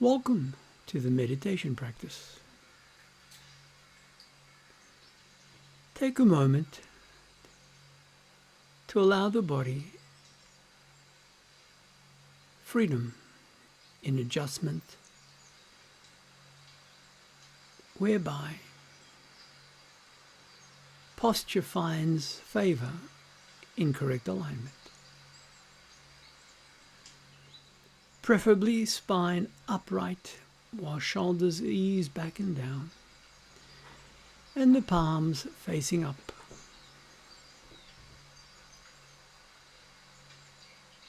Welcome to the meditation practice. Take a moment to allow the body freedom in adjustment, whereby posture finds favor in correct alignment. Preferably spine upright while shoulders ease back and down and the palms facing up.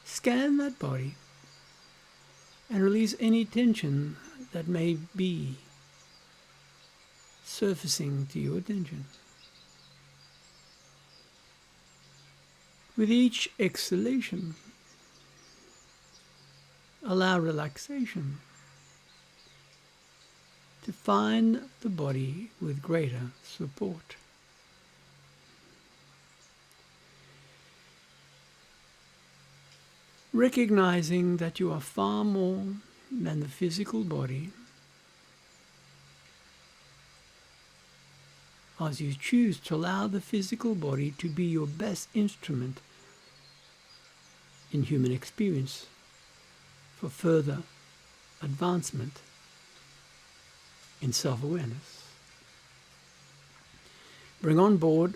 Scan that body and release any tension that may be surfacing to your attention. With each exhalation, allow relaxation to find the body with greater support. Recognizing that you are far more than the physical body, as you choose to allow the physical body to be your best instrument in human experience for further advancement in self-awareness. Bring on board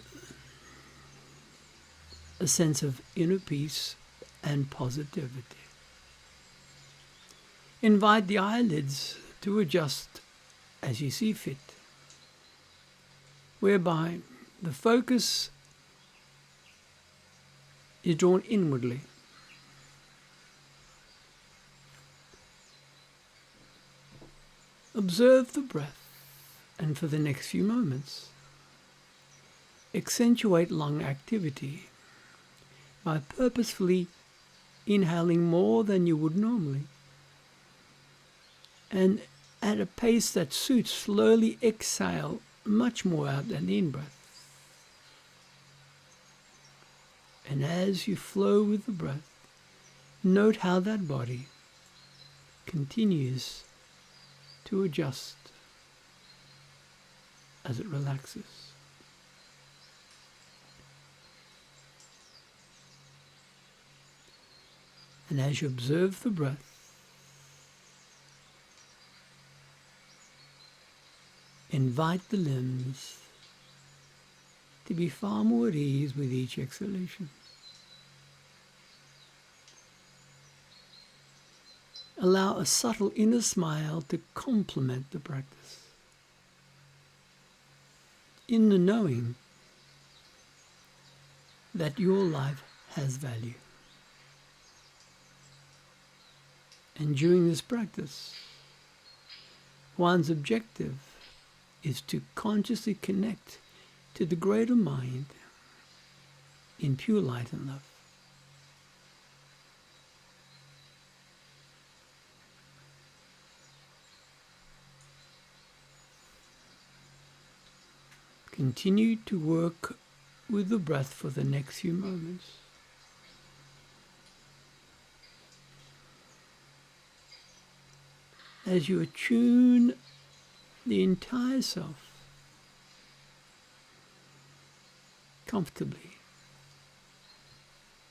a sense of inner peace and positivity. Invite the eyelids to adjust as you see fit, whereby the focus is drawn inwardly. Observe the breath, and for the next few moments, accentuate lung activity by purposefully inhaling more than you would normally, and at a pace that suits, slowly exhale much more out than the in-breath. And as you flow with the breath, note how that body continues to adjust as it relaxes. And as you observe the breath, invite the limbs to be far more at ease with each exhalation. Allow a subtle inner smile to complement the practice, in the knowing that your life has value. And during this practice, one's objective is to consciously connect to the greater mind in pure light and love. Continue to work with the breath for the next few moments. As you attune the entire self comfortably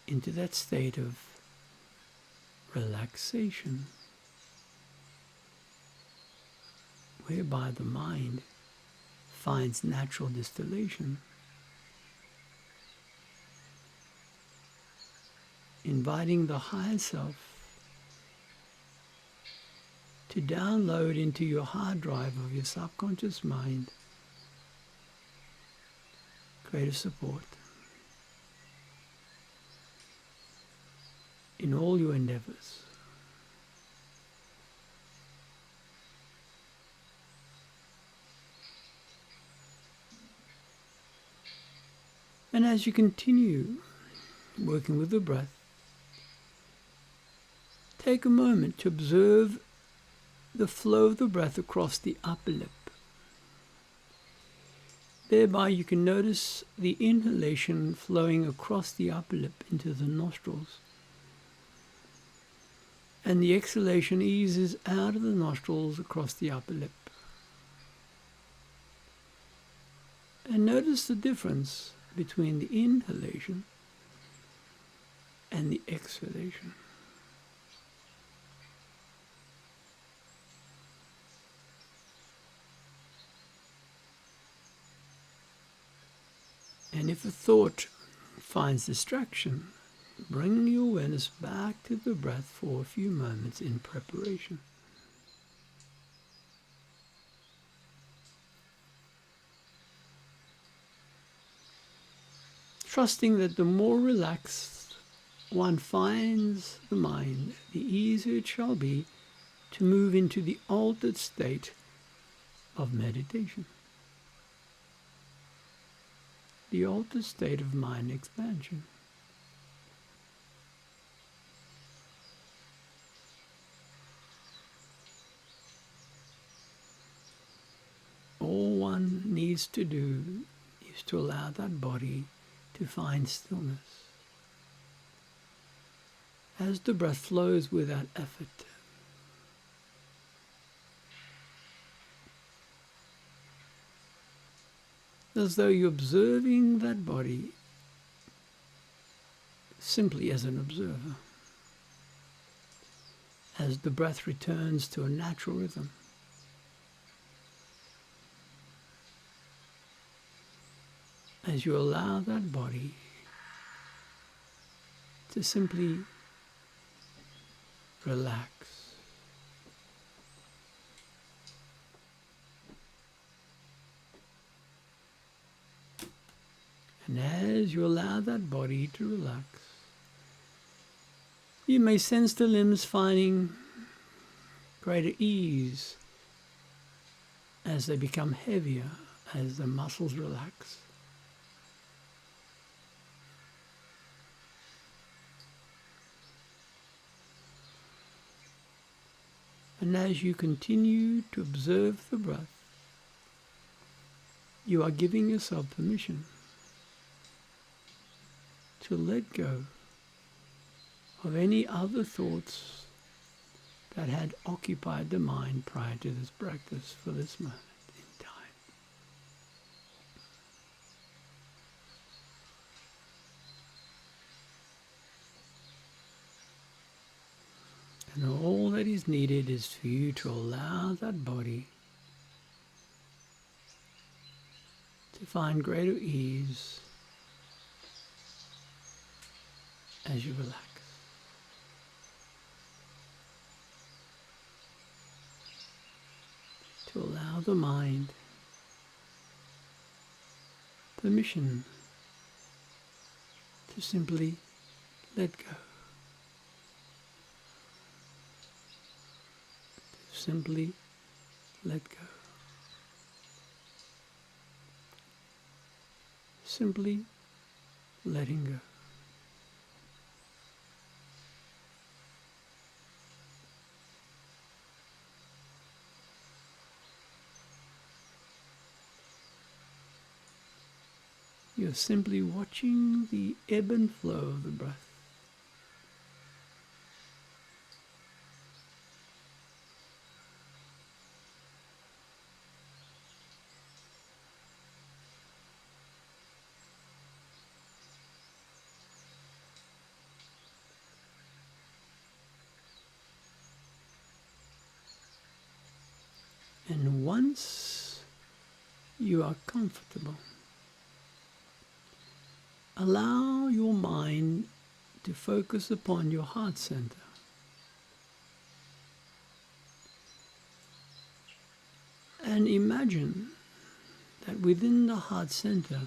into that state of relaxation, whereby the mind finds natural distillation, inviting the higher self to download into your hard drive of your subconscious mind greater support in all your endeavors. And as you continue working with the breath, take a moment to observe the flow of the breath across the upper lip. Thereby you can notice the inhalation flowing across the upper lip into the nostrils, And the exhalation eases out of the nostrils across the upper lip. And notice the difference between the inhalation and the exhalation. And if a thought finds distraction, bring your awareness back to the breath for a few moments in preparation. Trusting that the more relaxed one finds the mind, the easier it shall be to move into the altered state of meditation. The altered state of mind expansion. All one needs to do is to allow that body to find stillness as the breath flows without effort. As though you're observing that body simply as an observer, as the breath returns to a natural rhythm. As you allow that body to simply relax. And as you allow that body to relax, you may sense the limbs finding greater ease as they become heavier, as the muscles relax. And as you continue to observe the breath, you are giving yourself permission to let go of any other thoughts that had occupied the mind prior to this practice for this moment in time. And all that is needed is for you to allow that body to find greater ease as you relax. To allow the mind permission to simply let go. To simply let go. Simply letting go. You're simply watching the ebb and flow of the breath. And once you are comfortable, allow your mind to focus upon your heart center. And imagine that within the heart center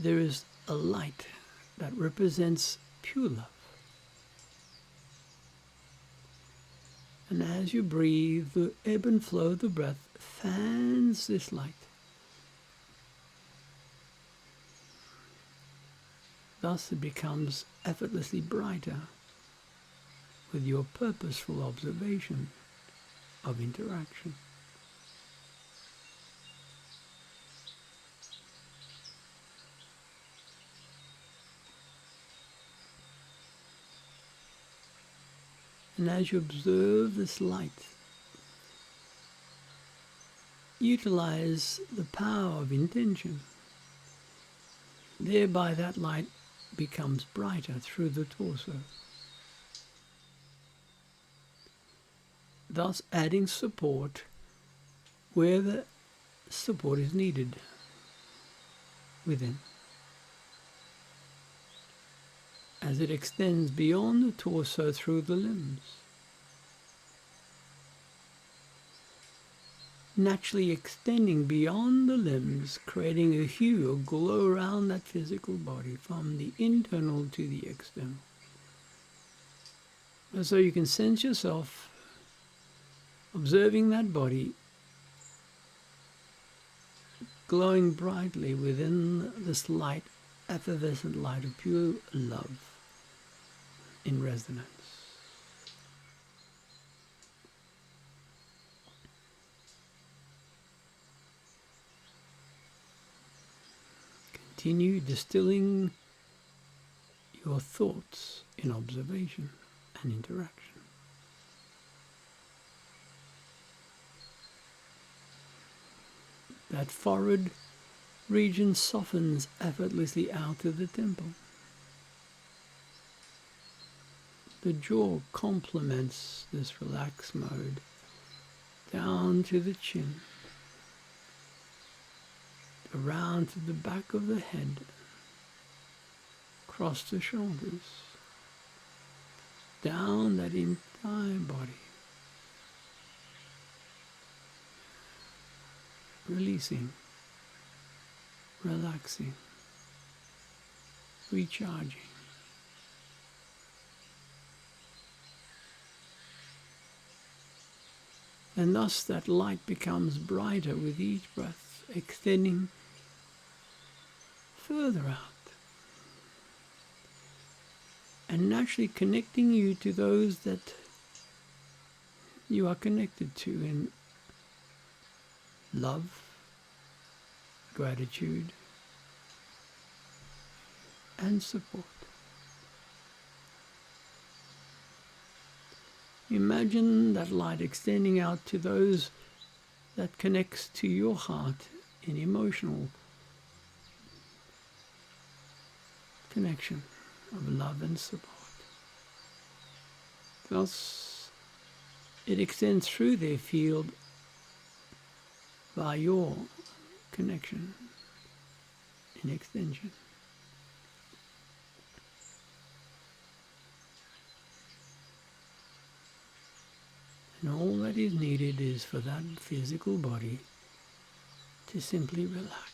there is a light that represents pure love. And as you breathe, the ebb and flow of the breath fans this light. Thus it becomes effortlessly brighter with your purposeful observation of interaction. And as you observe this light, utilize the power of intention. Thereby that light becomes brighter through the torso, thus adding support where the support is needed within. As it extends beyond the torso through the limbs, naturally extending beyond the limbs, creating a hue, a glow around that physical body from the internal to the external. And so you can sense yourself observing that body glowing brightly within this light, effervescent light of pure love in resonance. Continue distilling your thoughts in observation and interaction. That forehead region softens effortlessly out of the temple. The jaw complements this relaxed mode down to the chin, around to the back of the head, across the shoulders, down that entire body, releasing, relaxing, recharging. And thus that light becomes brighter with each breath, extending further out, and naturally connecting you to those that you are connected to in love, gratitude, and support. Imagine that light extending out to those that connects to your heart in emotional connection of love and support. Thus, it extends through their field by your connection in extension. And all that is needed is for that physical body to simply relax.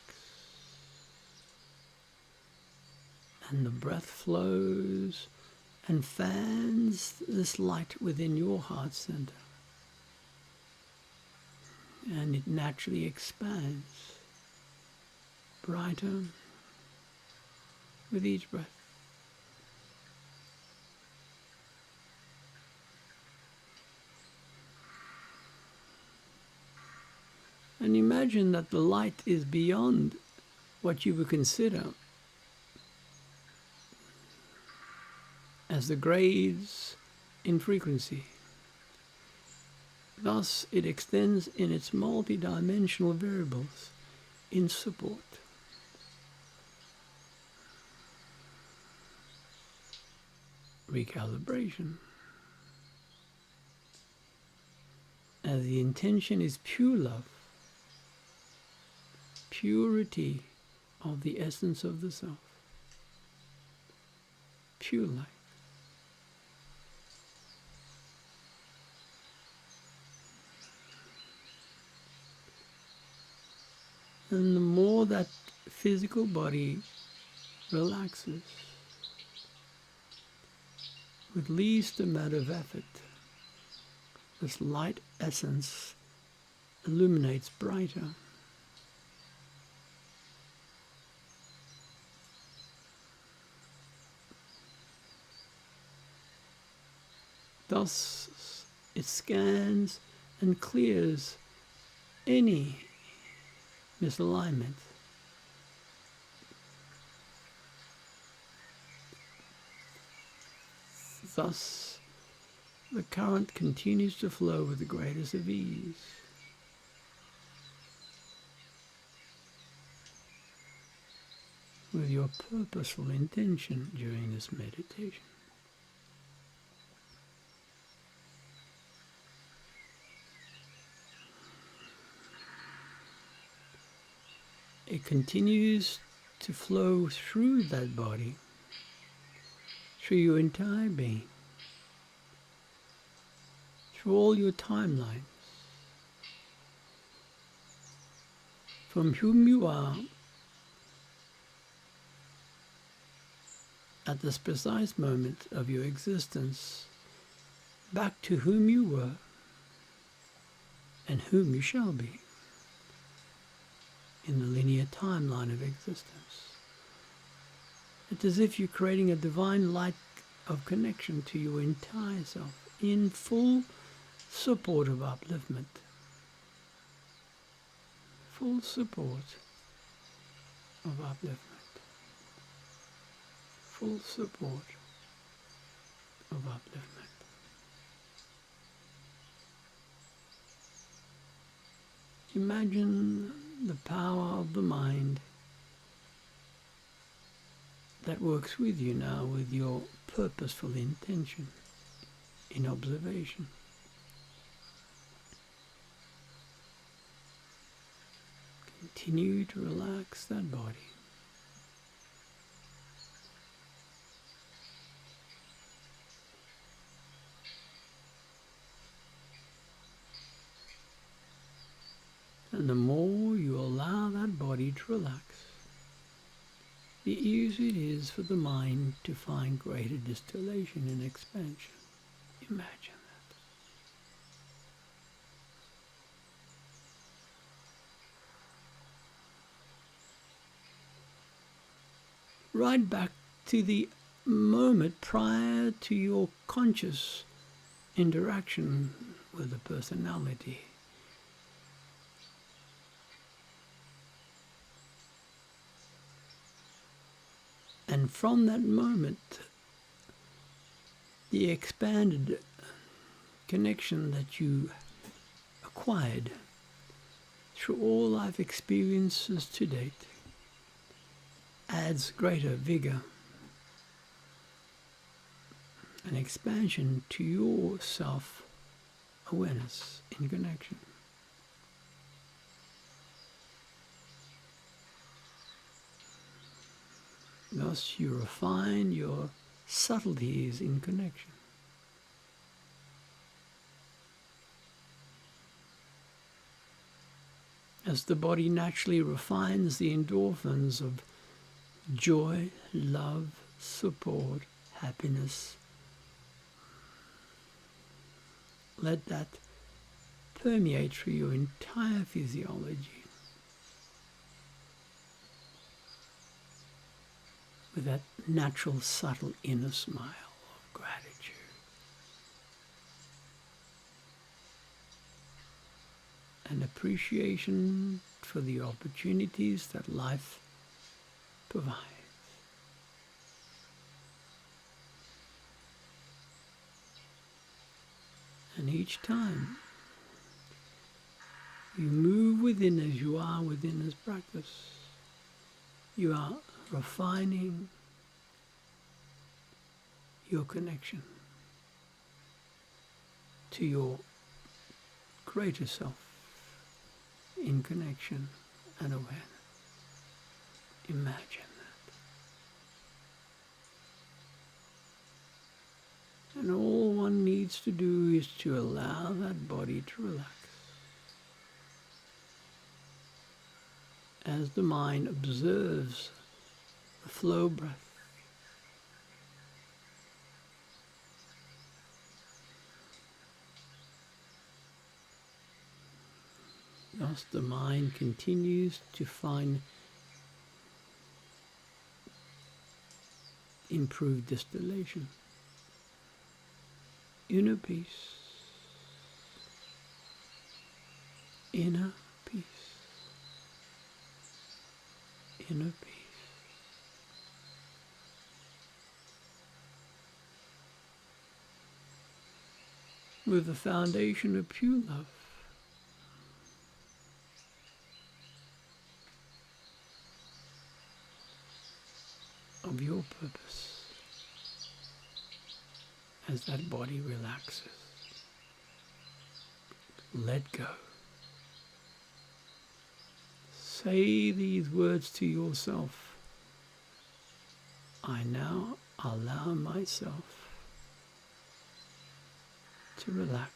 And the breath flows and fans this light within your heart center. And it naturally expands brighter with each breath. And imagine that the light is beyond what you would consider as the grades in frequency. Thus, it extends in its multi-dimensional variables in support. Recalibration. As the intention is pure love, purity of the essence of the self, pure light. And the more that physical body relaxes with least amount of effort, this light essence illuminates brighter. Thus, it scans and clears any misalignment. Thus, the current continues to flow with the greatest of ease. With your purposeful intention during this meditation. It continues to flow through that body, through your entire being, through all your timelines, from whom you are at this precise moment of your existence, back to whom you were and whom you shall be in the linear timeline of existence. It's as if you're creating a divine light of connection to your entire self in full support of upliftment. Full support of upliftment. Full support of upliftment. Imagine the power of the mind that works with you now with your purposeful intention in observation. Continue to relax that body. And the more you allow that body to relax, the easier it is for the mind to find greater distillation and expansion. Imagine that. Right back to the moment prior to your conscious interaction with the personality. And from that moment, the expanded connection that you acquired through all life experiences to date adds greater vigor and expansion to your self-awareness in connection. Thus you refine your subtleties in connection. As the body naturally refines the endorphins of joy, love, support, happiness, let that permeate through your entire physiology. With that natural, subtle inner smile of gratitude. And appreciation for the opportunities that life provides. And each time you move within as you are within this practice, you are refining your connection to your greater self in connection and awareness. Imagine that. And all one needs to do is to allow that body to relax. As the mind observes the flow breath, thus the mind continues to find improved distillation, inner peace, inner peace, inner peace. with the foundation of pure love. Of your purpose as that body relaxes. Let go. Say these words to yourself. I now allow myself to relax,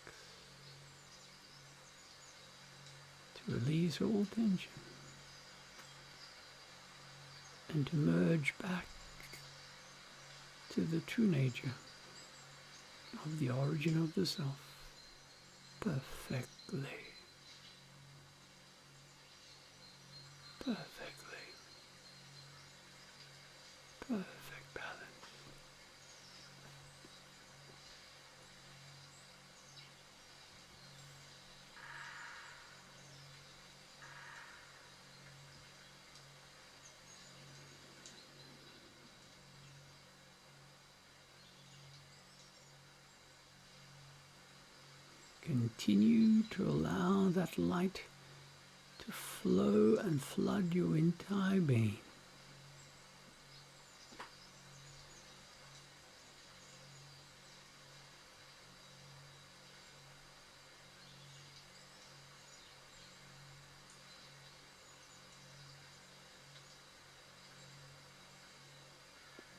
to release all tension, and to merge back to the true nature of the origin of the self perfectly. Perfectly. Perfect balance. Continue to allow that light to flow and flood your entire being.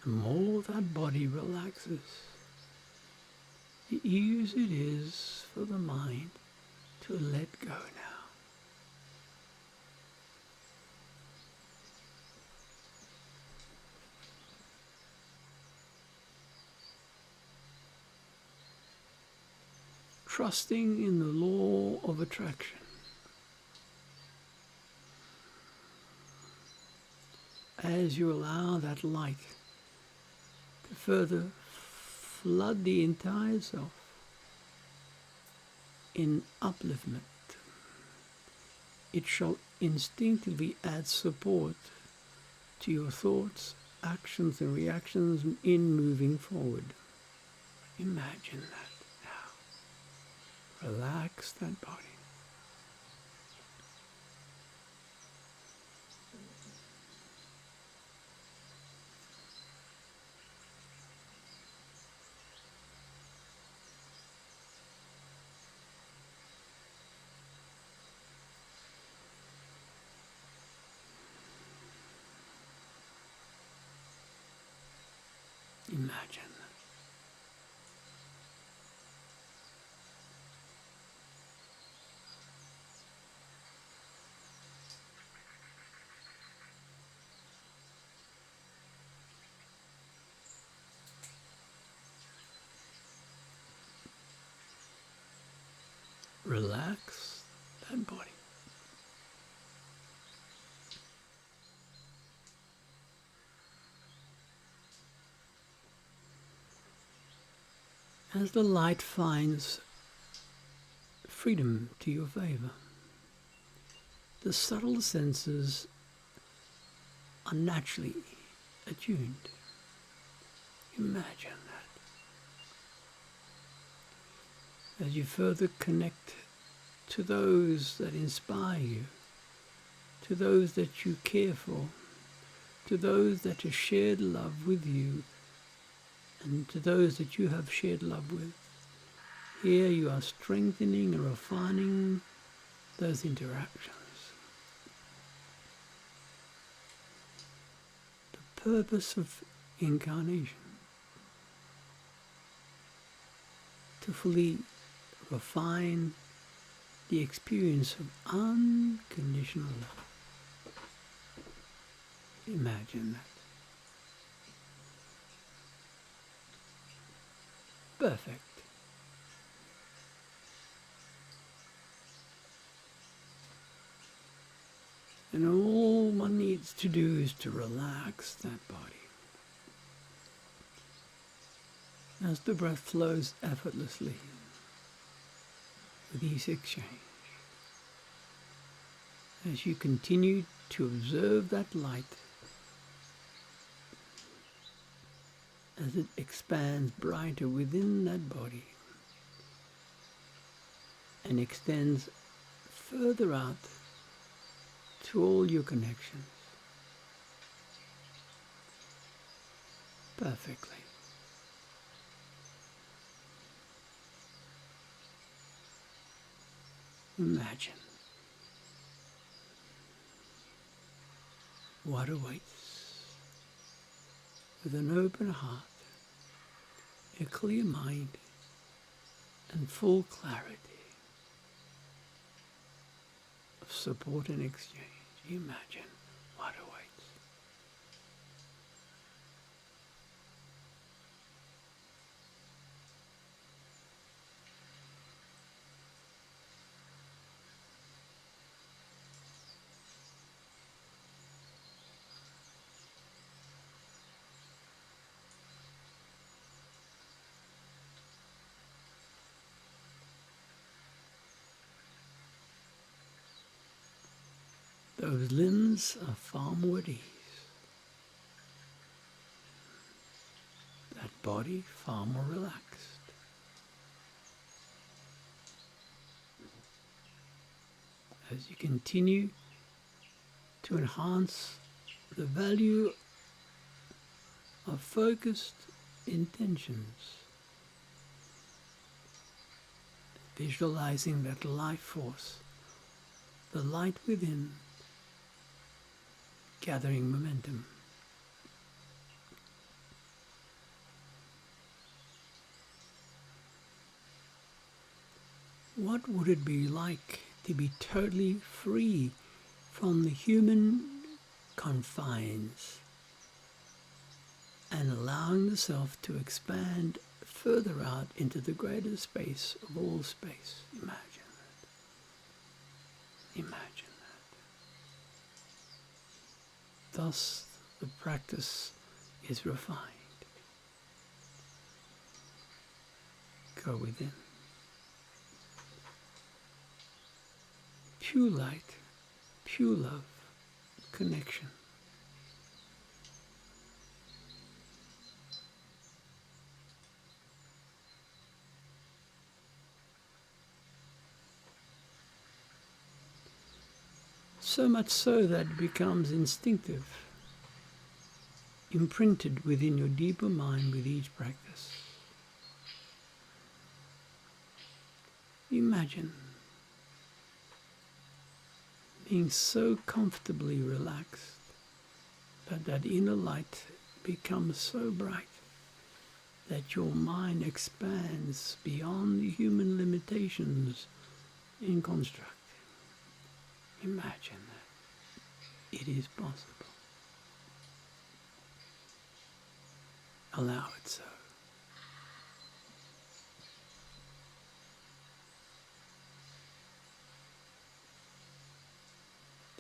The more that body relaxes, the easier it is for the mind to let go now. Trusting in the law of attraction. As you allow that light to further flood the entire self in upliftment, it shall instinctively add support to your thoughts, actions and reactions in moving forward. Imagine that now. Relax that body. Imagine. Relax that body. As the light finds freedom to your favor, the subtle senses are naturally attuned. Imagine that. As you further connect to those that inspire you, to those that you care for, to those that have shared love with you, and to those that you have shared love with, here you are strengthening and refining those interactions. The purpose of incarnation, to fully refine the experience of unconditional love. Imagine that. Perfect. And all one needs to do is to relax that body. As the breath flows effortlessly with each exchange, as you continue to observe that light as it expands brighter within that body, and extends further out to all your connections perfectly. Imagine what awaits with an open heart, a clear mind, and full clarity of support and exchange. Imagine what awaits. Those limbs are far more at ease. That body far more relaxed. As you continue to enhance the value of focused intentions, visualizing that life force, the light within, gathering momentum. What would it be like to be totally free from the human confines and allowing the self to expand further out into the greater space of all space? Imagine that. Imagine that. Thus, the practice is refined. Go within. Pure light, pure love, connection. So much so that it becomes instinctive, imprinted within your deeper mind with each practice. Imagine being so comfortably relaxed that that inner light becomes so bright that your mind expands beyond the human limitations in construct. Imagine that it is possible. Allow it so.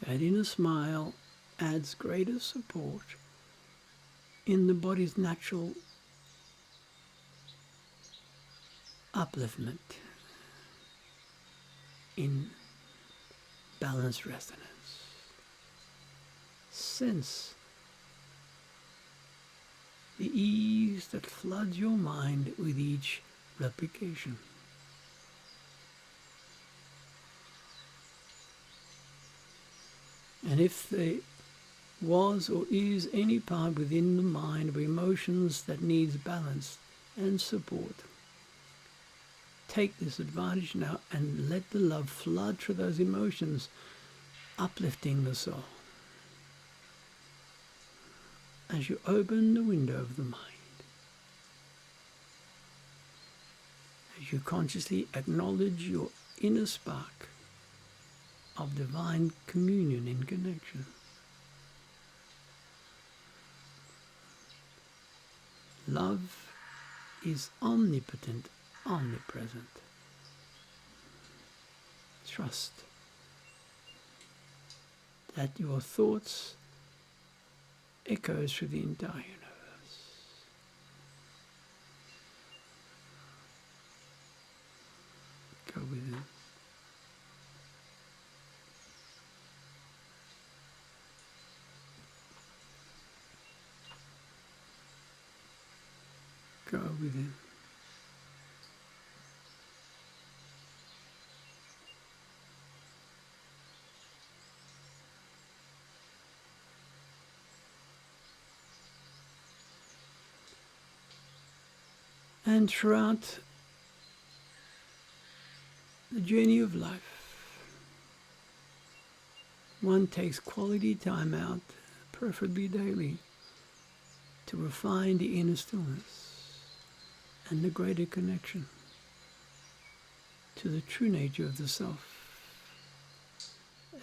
That inner smile adds greater support in the body's natural upliftment in balanced resonance. Sense the ease that floods your mind with each replication. And if there was or is any part within the mind of emotions that needs balance and support, take this advantage now and let the love flood through those emotions, uplifting the soul. As you open the window of the mind, as you consciously acknowledge your inner spark of divine communion and connection. Love is omnipotent, omnipresent. Trust that your thoughts echo through the entire universe. Go within. Go within. And throughout the journey of life, one takes quality time out, preferably daily, to refine the inner stillness and the greater connection to the true nature of the self.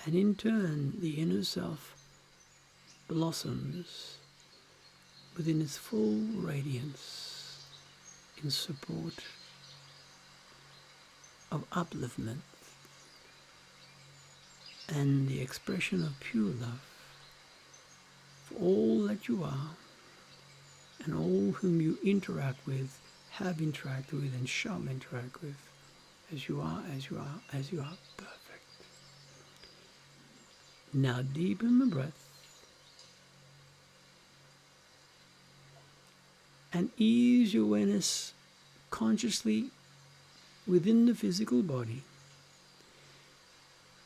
And in turn, the inner self blossoms within its full radiance in support of upliftment and the expression of pure love for all that you are and all whom you interact with, have interacted with, and shall interact with, as you are, as you are, as you are perfect. Now deepen the breath and ease your awareness consciously within the physical body,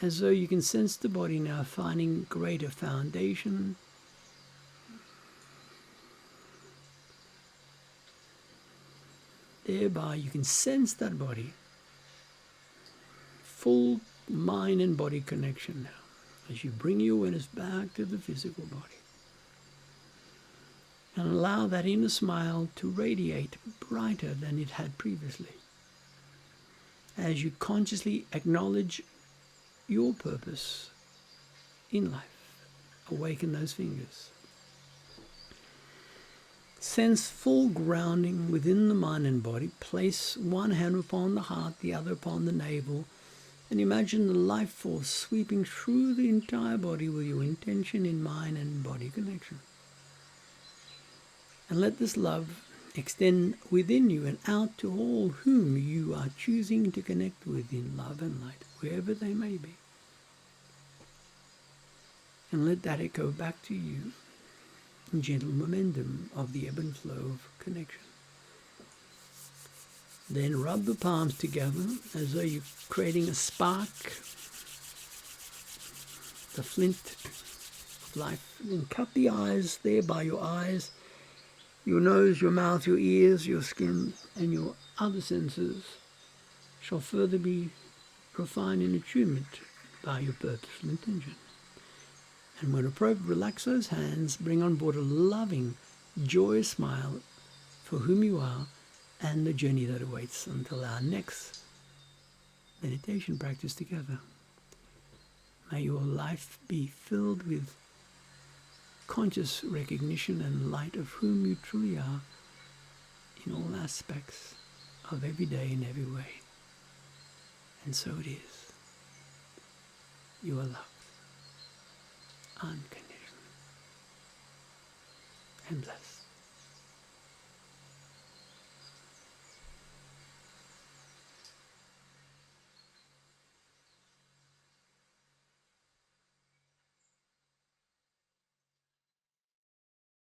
as though you can sense the body now finding greater foundation, thereby you can sense that body, full mind and body connection now, as you bring your awareness back to the physical body. And allow that inner smile to radiate brighter than it had previously, as you consciously acknowledge your purpose in life. Awaken those fingers. Sense full grounding within the mind and body. Place one hand upon the heart, the other upon the navel, and imagine the life force sweeping through the entire body with your intention in mind and body connection. And let this love extend within you and out to all whom you are choosing to connect with in love and light, wherever they may be. And let that echo back to you in gentle momentum of the ebb and flow of connection. Then rub the palms together as though you're creating a spark, the flint of life. Then cut the eyes there by your eyes, your nose, your mouth, your ears, your skin, and your other senses shall further be refined in attunement by your purposeful intention. And when appropriate, relax those hands, bring on board a loving, joyous smile for whom you are and the journey that awaits until our next meditation practice together. May your life be filled with conscious recognition and light of whom you truly are in all aspects of every day in every way. And so it is. You are loved unconditionally and blessed.